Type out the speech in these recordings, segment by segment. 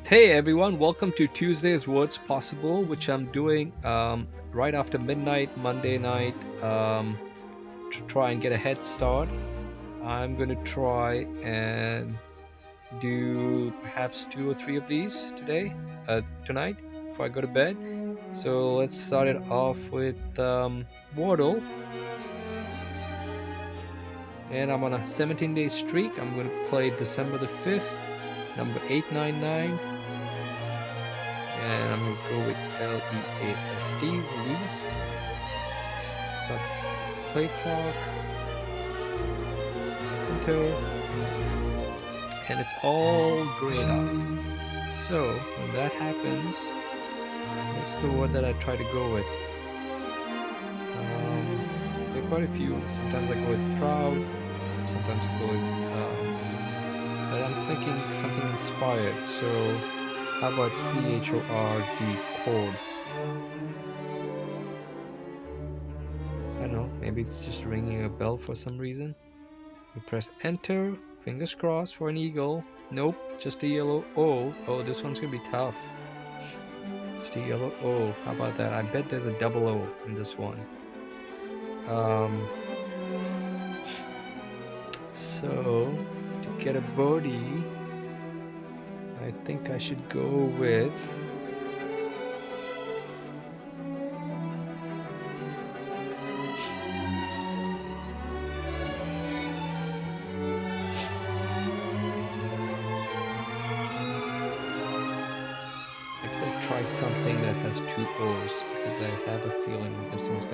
Hey everyone, welcome to Tuesday's Words Possible, which I'm doing right after midnight Monday night to try and get a head start. I'm going to try and do perhaps 2 or 3 of these tonight, before I go to bed. So let's start it off with Wordle. And I'm on a 17-day streak. I'm going to play December the 5th, number 899. And I'm going to go with LEAST, least. So play clock, enter, and it's all grayed out. So when that happens, that's the word that I try to go with. There are quite a few. Sometimes I go with proud, sometimes I go with, but I'm thinking something inspired. So how about CHORD, chord? I don't know, maybe it's just ringing a bell for some reason. You press enter, fingers crossed for an eagle. Nope, just a yellow O. Oh, this one's gonna be tough. Just a yellow O. How about that? I bet there's a double O in this one. So to get a birdie, I think I should go with try something that has 2 O's, because I have a feeling this one's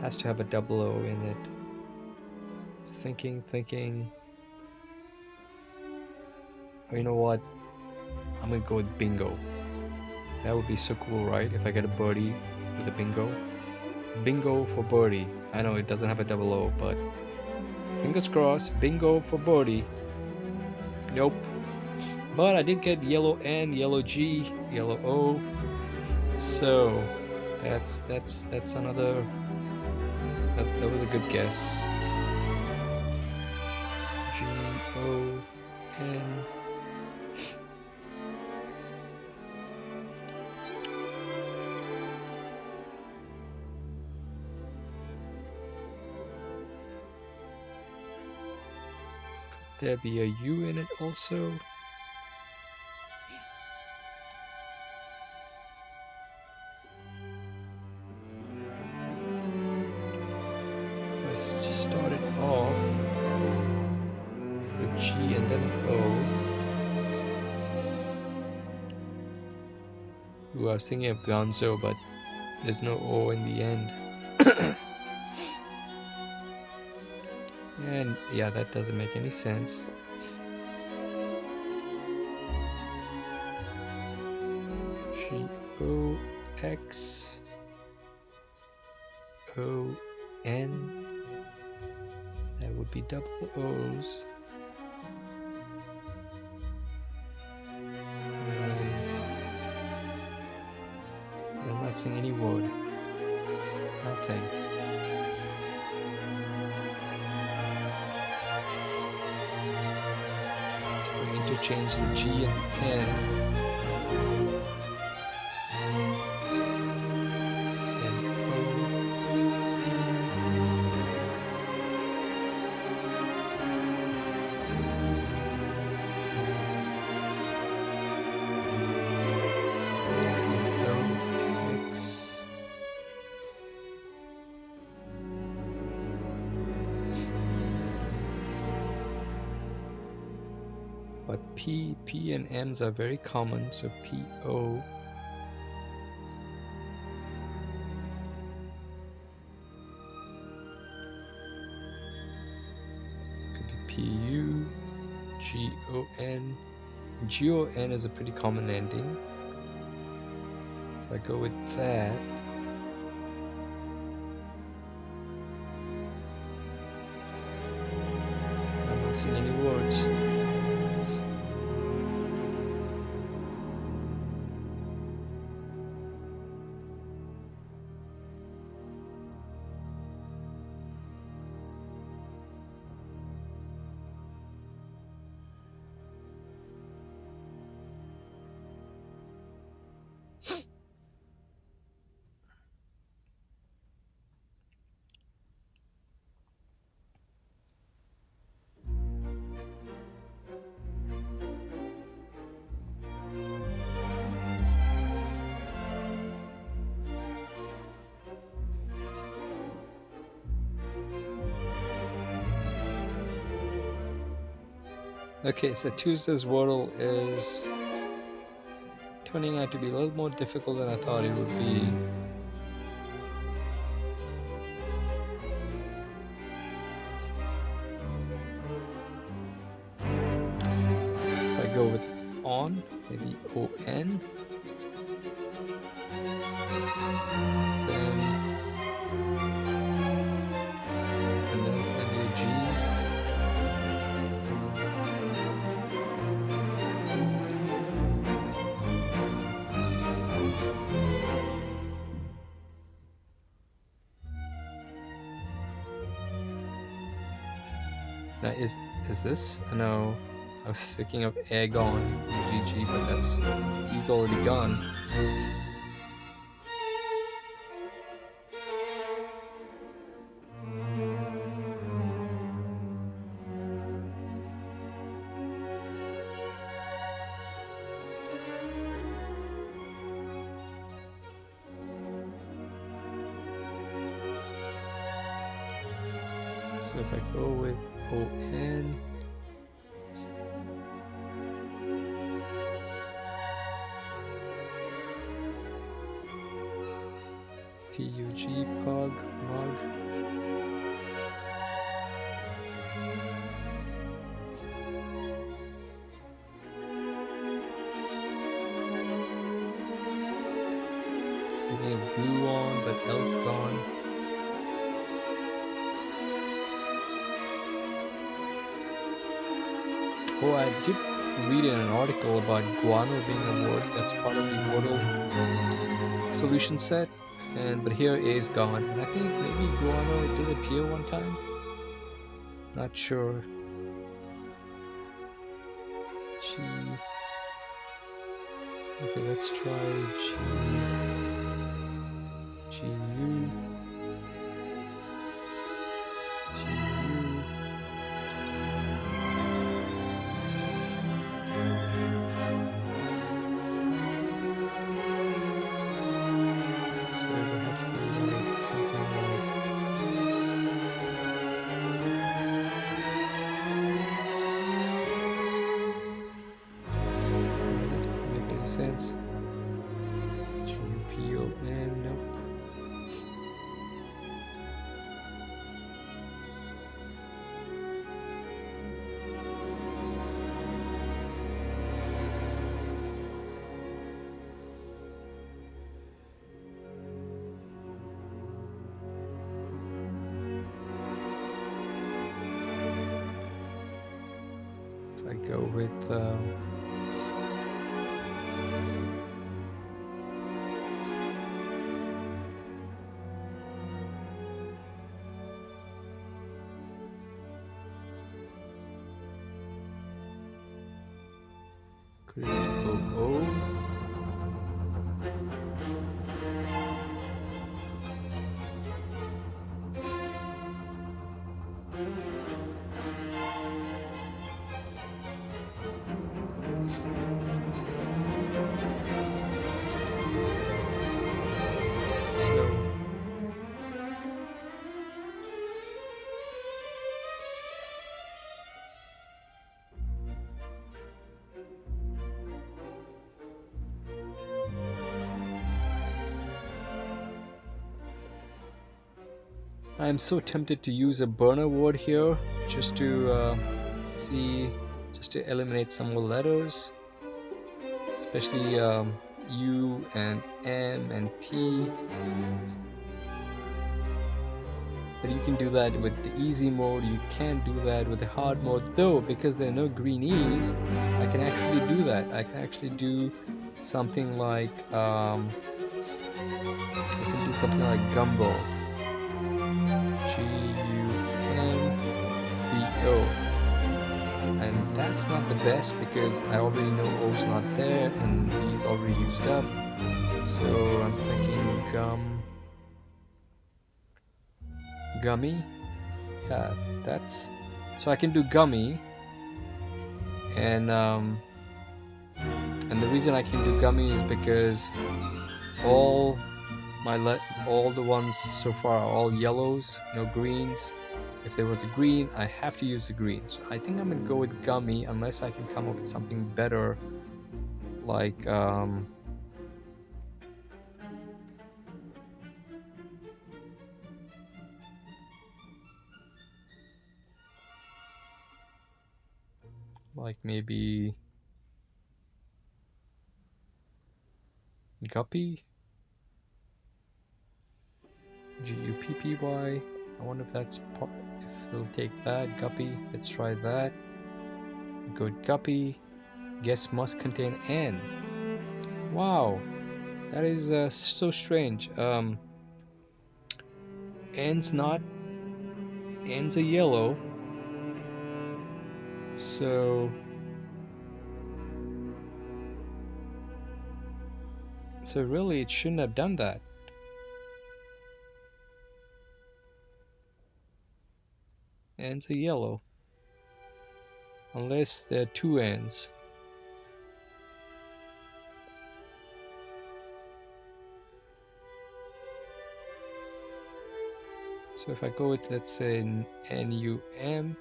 has to have a double O in it. Thinking. Oh, you know what? I'm gonna go with bingo. That would be so cool, right? If I get a birdie with a bingo. Bingo for birdie. I know it doesn't have a double O, but fingers crossed, bingo for birdie. Nope. But I did get yellow N, yellow G, yellow O. So that's another. That was a good guess. G O N. Could there be a U in it also? Let's start it off with G and then O. Ooh, I was thinking of Gonzo, but there's no O in the end. And yeah, that doesn't make any sense. G-O-X O-N. That would be double O's. I'm not seeing any word. Nothing. So we interchange the G and the N. But P and M's are very common, so P-O. Could be P-U, G-O-N. G-O-N is a pretty common ending. If I go with that, I'm not seeing any words. Okay, so Tuesday's Wordle is turning out to be a little more difficult than I thought it would be. If I go with on, maybe O-N. Then N-U-G. Now is this? No, I was thinking of Agon, UGG, but he's already gone. So if I go with O-N, P-U-G, pug, mug. Thinking of glue on, but L's gone. Oh, I did read in an article about guano being a word that's part of the Wordle solution set, but here A is gone. And I think maybe guano did appear one time. Not sure. G. Okay, let's try G. G-U. Sense. G-U-P-O-N, nope. If I go with O-O. I'm so tempted to use a burner word here just to just to eliminate some more letters, especially U and M and P. But you can do that with the easy mode. You can't do that with the hard mode, though, because there are no green E's. I can actually do that. I can actually do something like gumbo. G-U-M-B-O. And that's not the best because I already know O's not there and B's already used up. So I'm thinking gummy. Yeah, that's... So I can do gummy. And the reason I can do gummy is because all the ones so far are all yellows, no greens. If there was a green, I have to use the green. So I think I'm gonna go with gummy unless I can come up with something better, like maybe guppy. Guppy. I wonder if that's if it'll take that. Guppy. Let's try that. Go with guppy. Guess must contain N. Wow, that is so strange. N's not. N's a yellow. So really, it shouldn't have done that. N's a yellow. Unless there are two N's. So if I go with, let's say, N-U-M.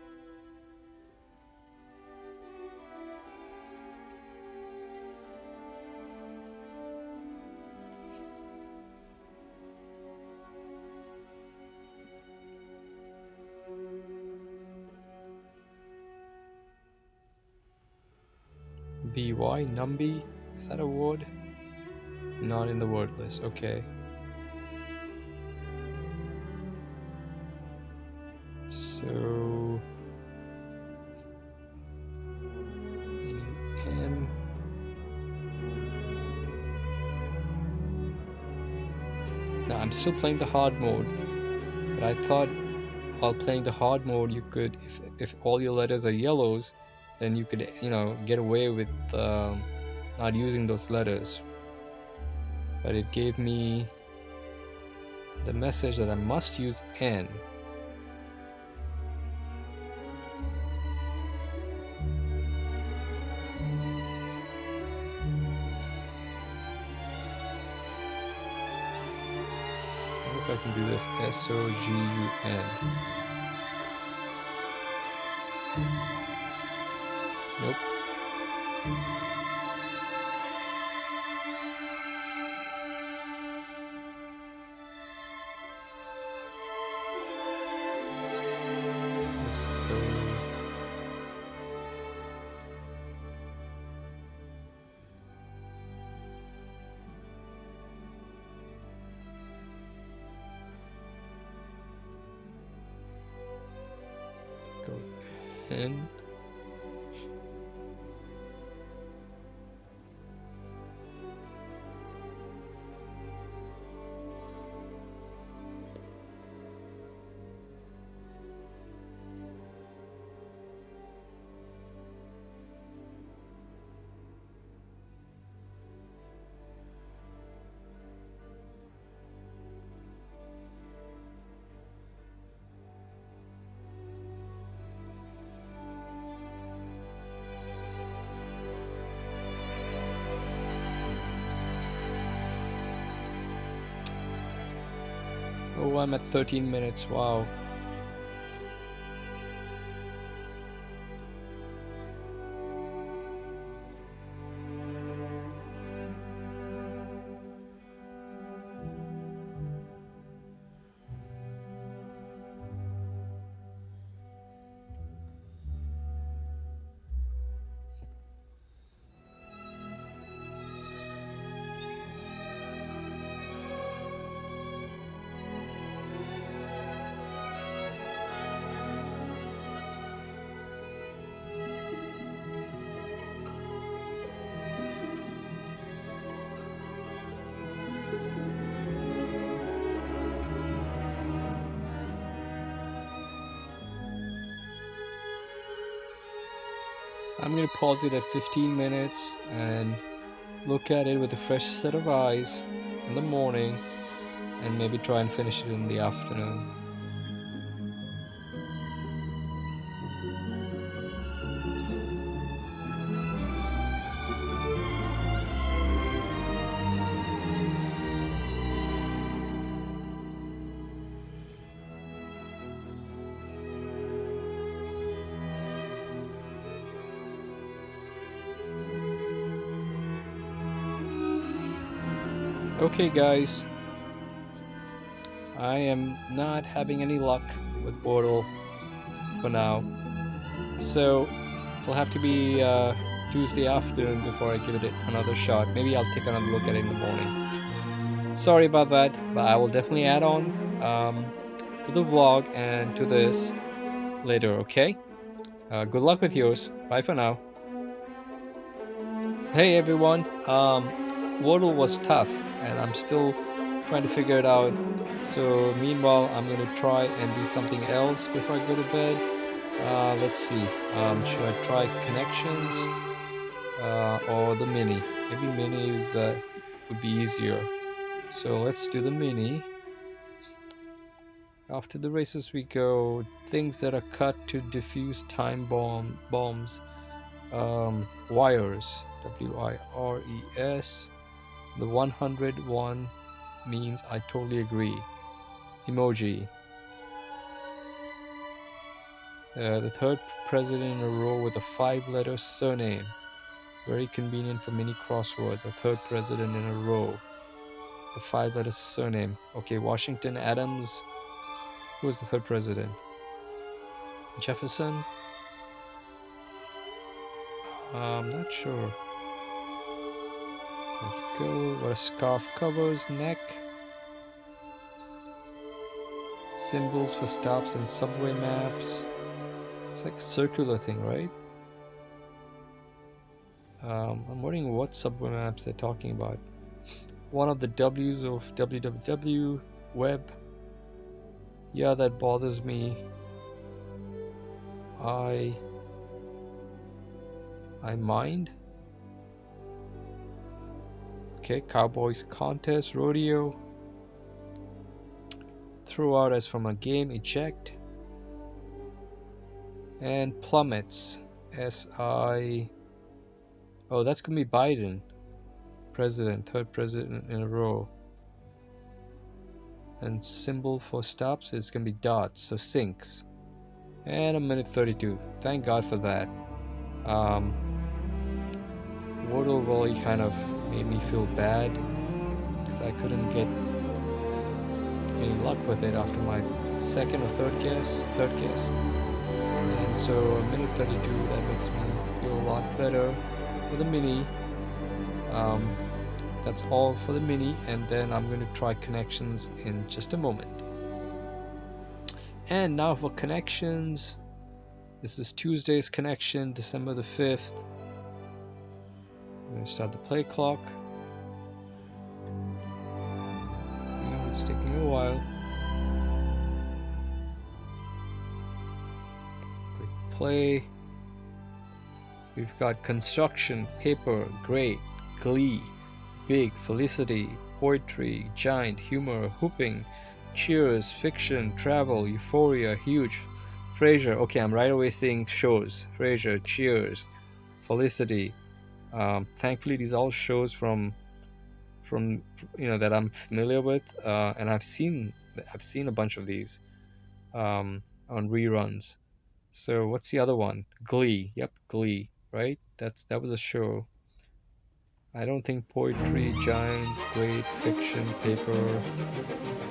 B-Y, Numby, is that a word? Not in the word list, okay. So N. Now I'm still playing the hard mode, but I thought while playing the hard mode you could, if all your letters are yellows, then you could, you know, get away with not using those letters. But it gave me the message that I must use N. I wonder if I can do this. S-O-G-U-N. Nope. Go N. Oh, I'm at 13 minutes, wow. I'm gonna pause it at 15 minutes and look at it with a fresh set of eyes in the morning and maybe try and finish it in the afternoon. Okay, guys. I am not having any luck with Wordle for now. So it'll have to be Tuesday afternoon before I give it another shot. Maybe I'll take another look at it in the morning. Sorry about that, but I will definitely add on to the vlog and to this later, okay? Good luck with yours. Bye for now. Hey everyone, Wordle was tough and I'm still trying to figure it out. So meanwhile, I'm going to try and do something else before I go to bed. Let's see, should I try connections or the mini? Maybe minis would be easier. So let's do the mini. After the races we go, things that are cut to diffuse time bombs. Wires, WIRES. The 101 means I totally agree. Emoji. The third president in a row with a 5-letter surname. Very convenient for mini crosswords. A third president in a row. The 5-letter surname. Okay, Washington, Adams. Who was the third president? Jefferson? I'm not sure. Let's go. What a scarf covers neck. Symbols for stops and subway maps. It's like a circular thing, right? I'm wondering what subway maps they're talking about. One of the W's of www, web. Yeah, that bothers me. I mind. Okay, Cowboys contest, rodeo. Throw out as from a game, eject. And plummets, SI. Oh, that's gonna be Biden. President, third president in a row. And symbol for stops is gonna be dots, so sinks. And a minute 32. Thank God for that. Wordle really kind of made me feel bad because I couldn't get any luck with it after my second or third guess. And so a minute 32, that makes me feel a lot better for the mini. That's all for the mini, and then I'm going to try connections in just a moment. And now for connections. This is Tuesday's connection, December the 5th. I'm going to start the play clock. It's taking a while. Click play. We've got construction, paper, great, glee, big, felicity, poetry, giant, humor, whooping, cheers, fiction, travel, euphoria, huge, Frasier. Okay, I'm right away seeing shows. Frasier, Cheers, Felicity. Thankfully, these are all shows from that I'm familiar with, and I've seen a bunch of these on reruns. So what's the other one? Glee. Yep, Glee. Right? That was a show. I don't think poetry, giant, great, fiction, paper,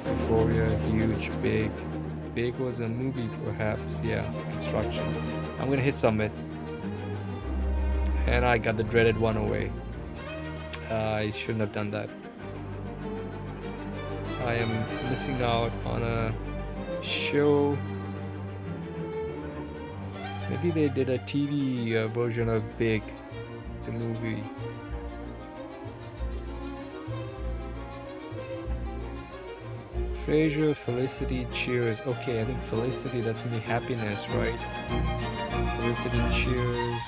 euphoria, huge, big. Big was a movie, perhaps. Yeah, construction. I'm gonna hit submit, and I got the dreaded one away. I shouldn't have done that. I am missing out on a show. Maybe they did a TV version of Big, the movie. Frasier, Felicity, Cheers. Okay, I think Felicity, that's gonna be happiness, right? Felicity, Cheers.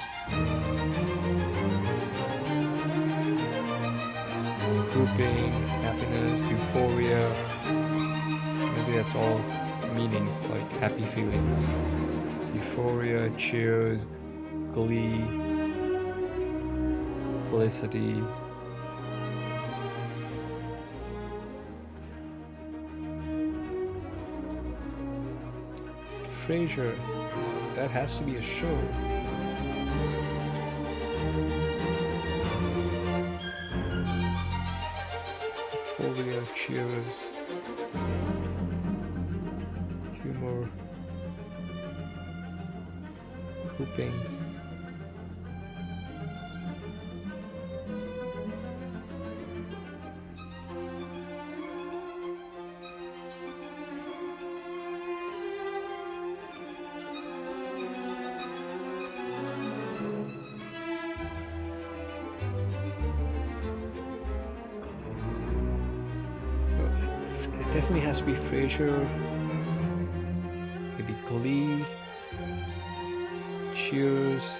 Grouping, happiness, euphoria. Maybe that's all meanings, like happy feelings. Euphoria, cheers, glee, felicity. Frasier, that has to be a show. Euphoria, Cheers, Humor, Hooping. It definitely has to be Frasier, maybe Glee, Cheers,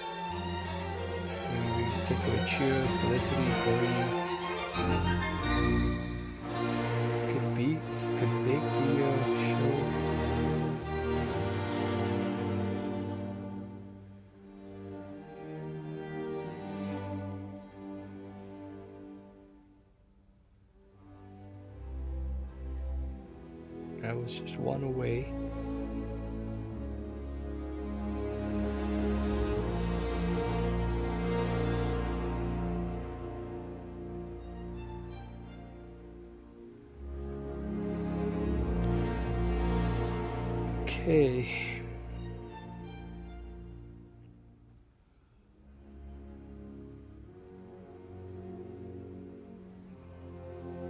maybe we take away Cheers, Felicity, Glee. Could Big be a show? I was just one away. Okay.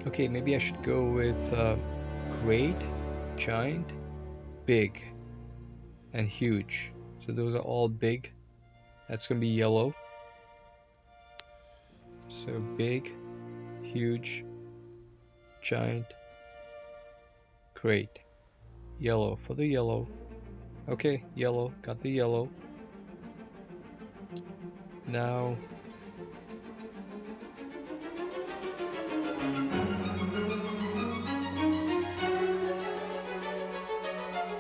Okay, maybe I should go with great, giant, big, and huge. So those are all big. That's gonna be yellow. So big, huge, giant, great. Yellow for the yellow. Okay, yellow. Got the yellow. Now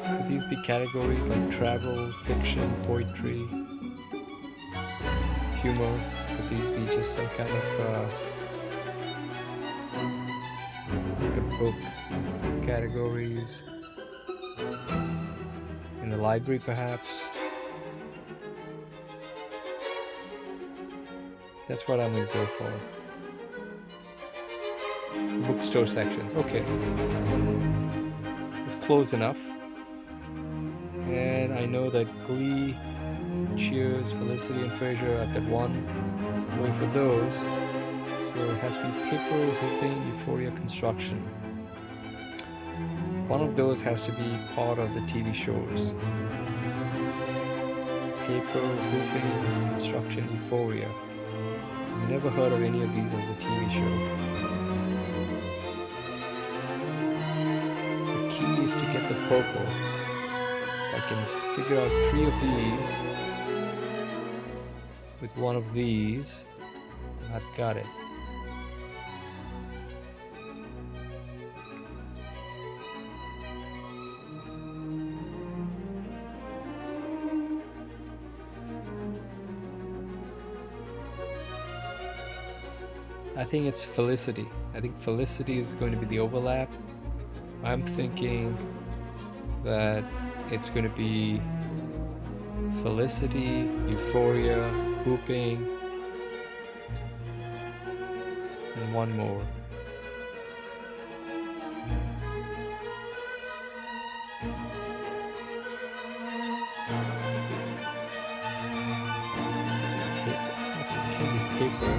could these be categories like travel, fiction, poetry, humor? Could these be just some kind of like a book categories in the library perhaps? That's what I'm gonna go for. Bookstore sections. Okay. It's close enough. And I know that Glee, Cheers, Felicity, and Frasier, I've got one way for those. So it has to be Paper, Hooping, Euphoria, Construction. One of those has to be part of the TV shows. Paper, Hooping, Construction, Euphoria. I've never heard of any of these as a TV show. The key is to get the purple. I can figure out 3 of these with one of these, I've got it. I think it's Felicity. I think Felicity is going to be the overlap. I'm thinking that it's going to be Felicity, Euphoria, Hooping, and one more. It's not, it can't be Paper.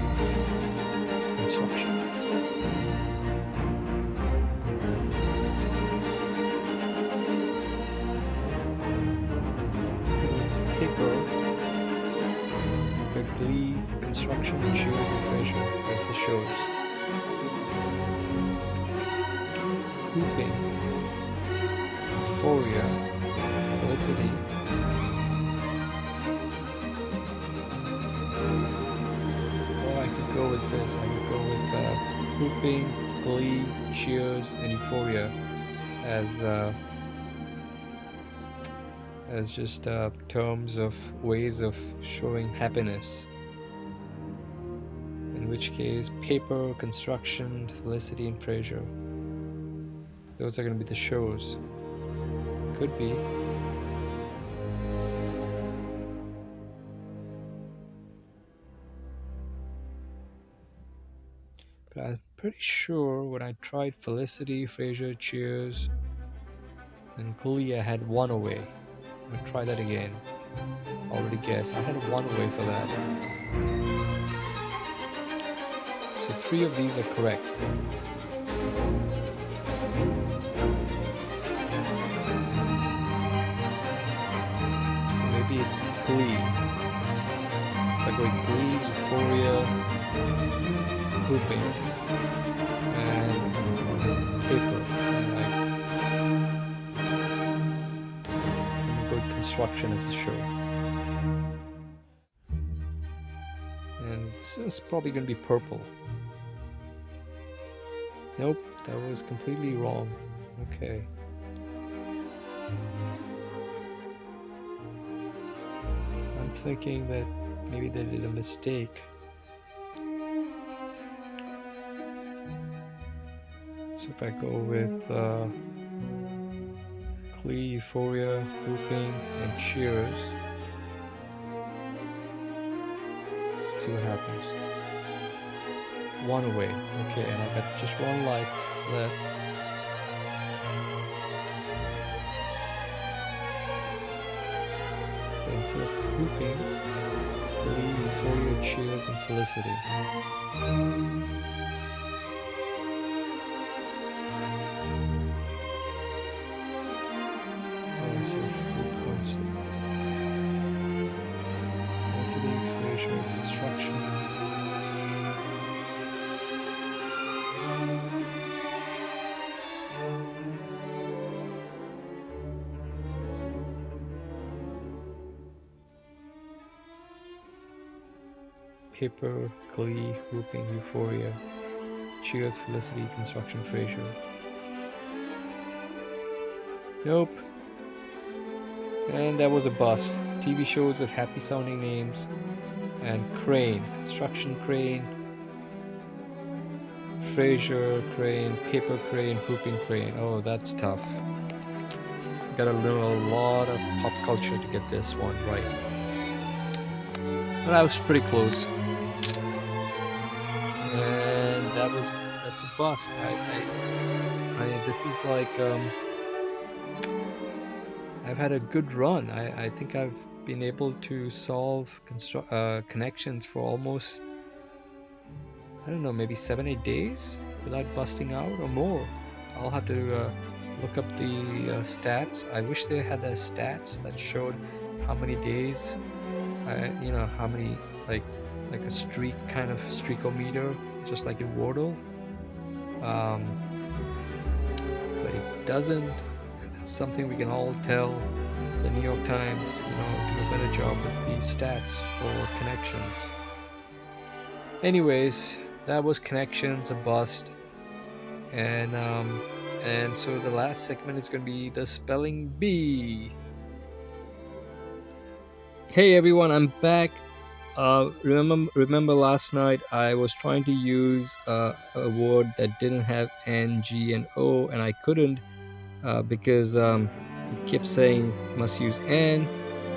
Construction. Paper, Glee, Construction, Cheers, and Frasier as the shows. Hooping, Euphoria, Felicity, or I could go with this. I could go with Hooping, Glee, Cheers, and Euphoria as just terms of ways of showing happiness. In which case, Paper, Construction, Felicity, and Frasier. Those are going to be the shows. Could be. But But I'm pretty sure when I tried Felicity, Frasier, Cheers, and Glee, I had one away. I'm gonna try that again. Already guessed. I had one away for that. So 3 of these are correct. So maybe it's Glee. If I go Glee, Euphoria, Hooping, and Paper. And go Construction as a show. And this is probably going to be Purple. Nope, that was completely wrong. Okay. I'm thinking that maybe they did a mistake. So if I go with Glee, Euphoria, Hooping, and Cheers, let's see what happens. One away. Okay, and I got just one life left. So instead of Hooping, Glee, Euphoria, Cheers, and Felicity. Felicity, Frasier, Construction. Paper, Glee, Hooping, Euphoria, Cheers, Felicity, Construction, Frasier. Nope. And that was a bust. TV shows with happy sounding names. And Crane, Construction Crane, Frasier Crane, Paper Crane, Hooping Crane. Oh, that's tough. Gotta learn a lot of pop culture to get this one right. But I was pretty close. And that's a bust. This is like I've had a good run. I think I've been able to solve connections for almost, I don't know, maybe 7-8 days without busting out or more. I'll have to look up the stats. I wish they had the stats that showed how many days, how many, like a streak, kind of streakometer, just like in Wordle. But it doesn't. And that's something we can all tell the New York Times, do a better job with these stats for connections. Anyways, that was connections, a bust. And so the last segment is going to be the spelling bee. Hey everyone, I'm back. Remember last night I was trying to use a word that didn't have N, G, and O, and I couldn't because it kept saying must use N.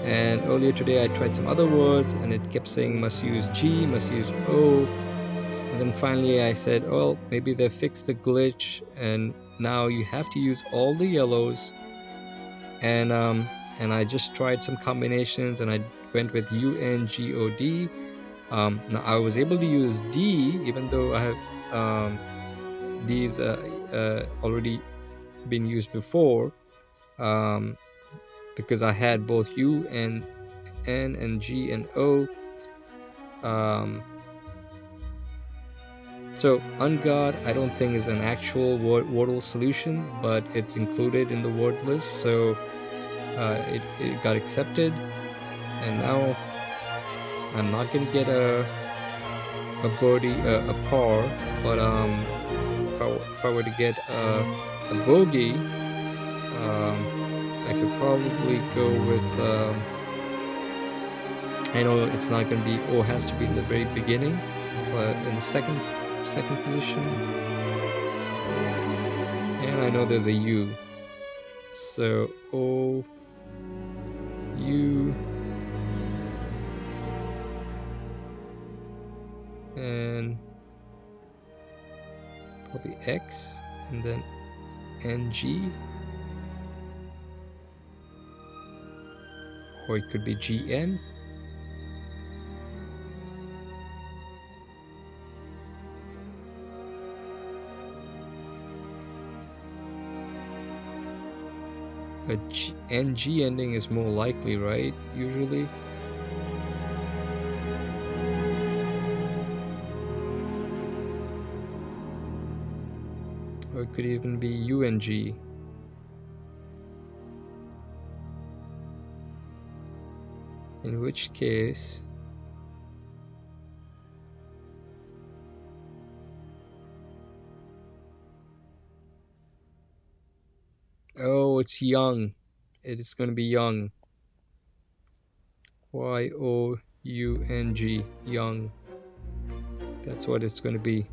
And earlier today I tried some other words and it kept saying must use G, must use O. And then finally I said, well, maybe they fixed the glitch and now you have to use all the yellows. And I just tried some combinations and I went with UNGOD. Now I was able to use D even though I have these already been used before, because I had both U and N and G and O. So ungod I don't think is an actual Wordle solution, but it's included in the word list, so it got accepted. And now I'm not gonna get a birdie, a par, but if I were to get a bogey, I could probably go with. I know it's not gonna be O, has to be in the very beginning, but in the second position, and I know there's a U, so O, U, and Probably X and then NG. Or it could be GN. A NG ending is more likely, right? Usually. Or it could even be UNG. In which case, oh, it's young. It is going to be young. Y-O-U-N-G, young. That's what it's going to be.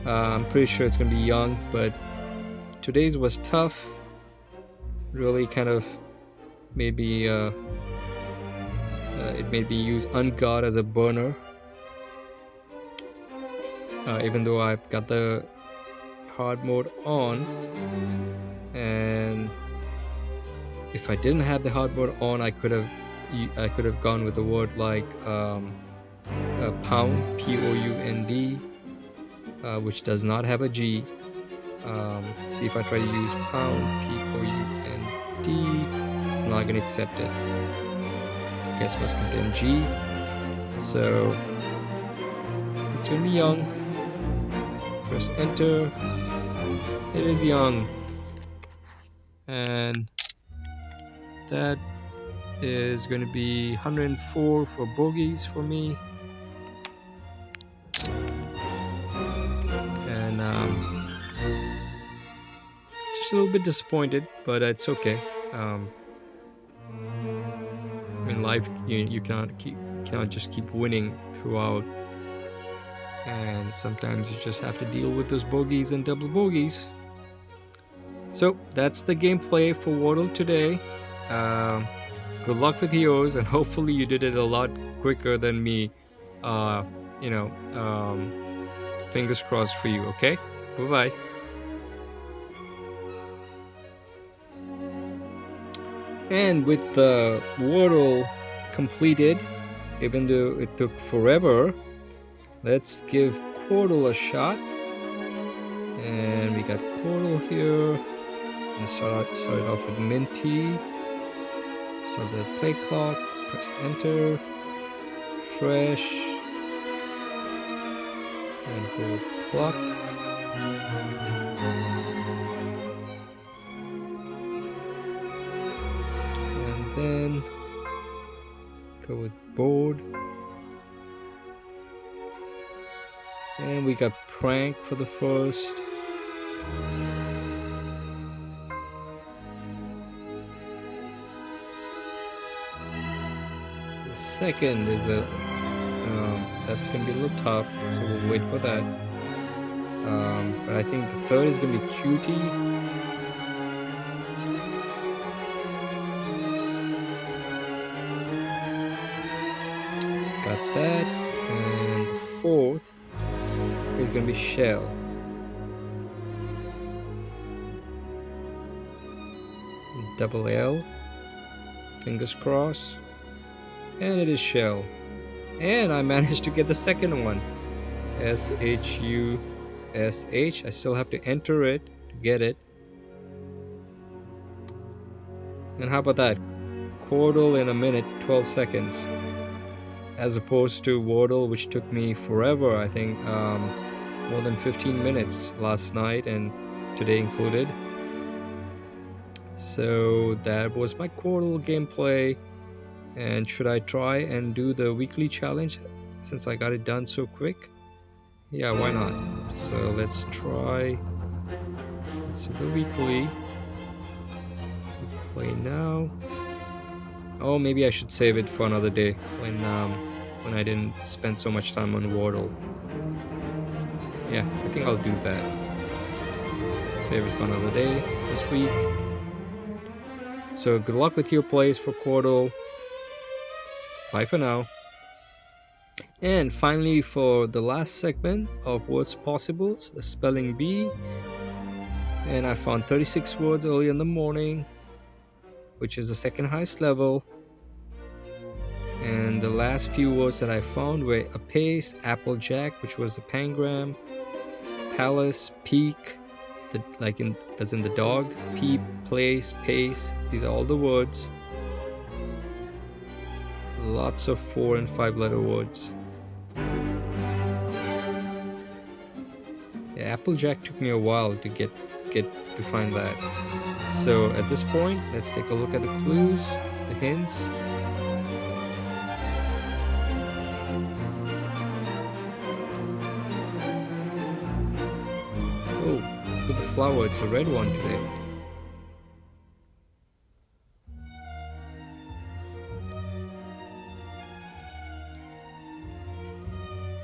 I'm pretty sure it's going to be young, but today's was tough. Really kind of made me, it made me use Ungod as a burner. Even though I've got the hard mode on. And if I didn't have the hard mode on, I could have gone with a word like pound, P-O-U-N-D, which does not have a G. See if I try to use pound, P-O-U-N-D, it's not going to accept it. Guess must contain G. So it's going to be young. Press enter. It is young. And that is going to be 104 for bogeys for me. And just a little bit disappointed, but it's okay. I mean, life, you cannot just keep winning throughout, and sometimes you just have to deal with those bogeys and double bogeys. So that's the gameplay for Wordle today. Good luck with yours, and hopefully you did it a lot quicker than me. Fingers crossed for you. Okay, bye bye. And with the Wordle completed, even though it took forever, let's give Quordle a shot. And we got Quordle here. I'm gonna start it off with Minty. Start the play clock. Press enter. Fresh. And go pluck. Then go with board, and we got prank for the first. The second is that's gonna be a little tough, so we'll wait for that. But I think the third is gonna be cutie. Got that, and the fourth is going to be shell. Double L, fingers crossed, and it is shell. And I managed to get the second one, S-H-U-S-H. I still have to enter it to get it. And how about that? Quordle in a minute, 12 seconds. As opposed to Wordle, which took me forever, I think more than 15 minutes last night and today included. So that was my Quordle gameplay. And should I try and do the weekly challenge since I got it done so quick? Yeah, why not? So let's try. Let's do the weekly. Play now. Oh, maybe I should save it for another day when I didn't spend so much time on Wordle. Yeah, I think I'll do that. Save it for another day this week. So good luck with your plays for Quordle. Bye for now. And finally, for the last segment of words possible, the spelling bee. And I found 36 words early in the morning, which is the second highest level. And the last few words that I found were apace, applejack, which was the pangram, palace, peak, as in the dog, peep, place, pace. These are all the words. Lots of 4 and 5 letter words. Yeah, applejack took me a while to get to find that. So at this point, let's take a look at the clues, the hints. Oh, look at the flower, it's a red one today.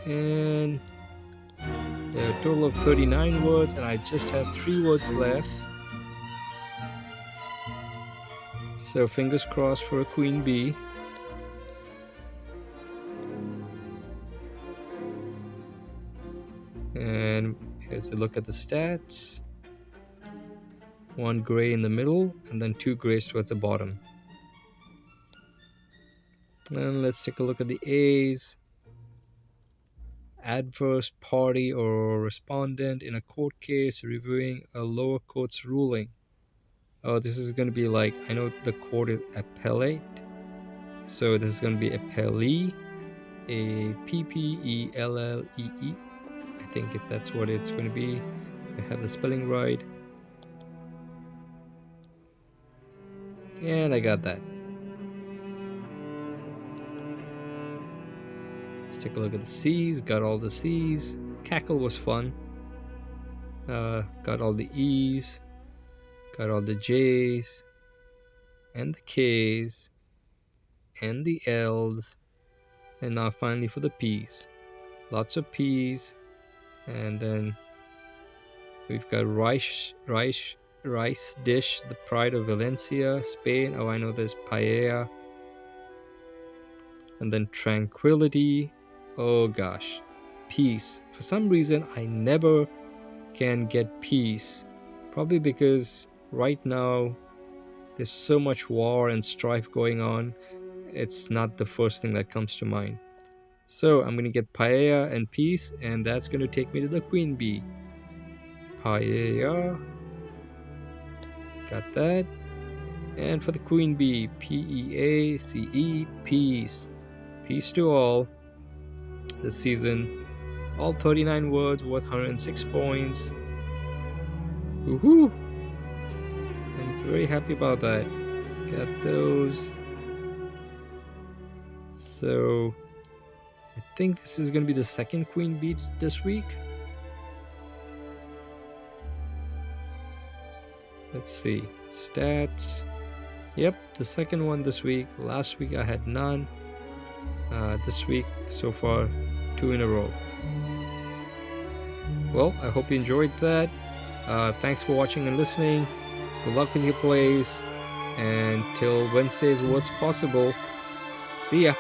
And there are a total of 39 words, and I just have 3 words left. So fingers crossed for a queen bee. And here's a look at the stats. 1 gray in the middle, and then 2 grays towards the bottom. And let's take a look at the A's. Adverse party or respondent in a court case reviewing a lower court's ruling. Oh, this is going to be like, I know the court is appellate, so this is going to be appellee, A-P-P-E-L-L-E-E. I think that's what it's going to be. I have the spelling right. And I got that. Let's take a look at the C's. Got all the C's. Cackle was fun. Got all the E's. Got all the J's. And the K's. And the L's. And now finally for the P's. Lots of P's. And then we've got rice dish, the pride of Valencia, Spain. Oh, I know there's paella. And then tranquility. Oh gosh, peace. For some reason, I never can get peace. Probably because right now there's so much war and strife going on. It's not the first thing that comes to mind. So I'm going to get paella and peace, and that's going to take me to the queen bee. Paella. Got that. And for the queen bee, P-E-A-C-E, peace. Peace to all. This season, all 39 words worth 106 points. Woohoo! I'm very happy about that. Got those. So I think this is going to be the second queen bee this week. Let's see. Stats. Yep, the second one this week. Last week I had none. This week, so far, 2 in a row. Well, I hope you enjoyed that. Thanks for watching and listening. Good luck with your plays. And till Wednesday's What's Possible. See ya.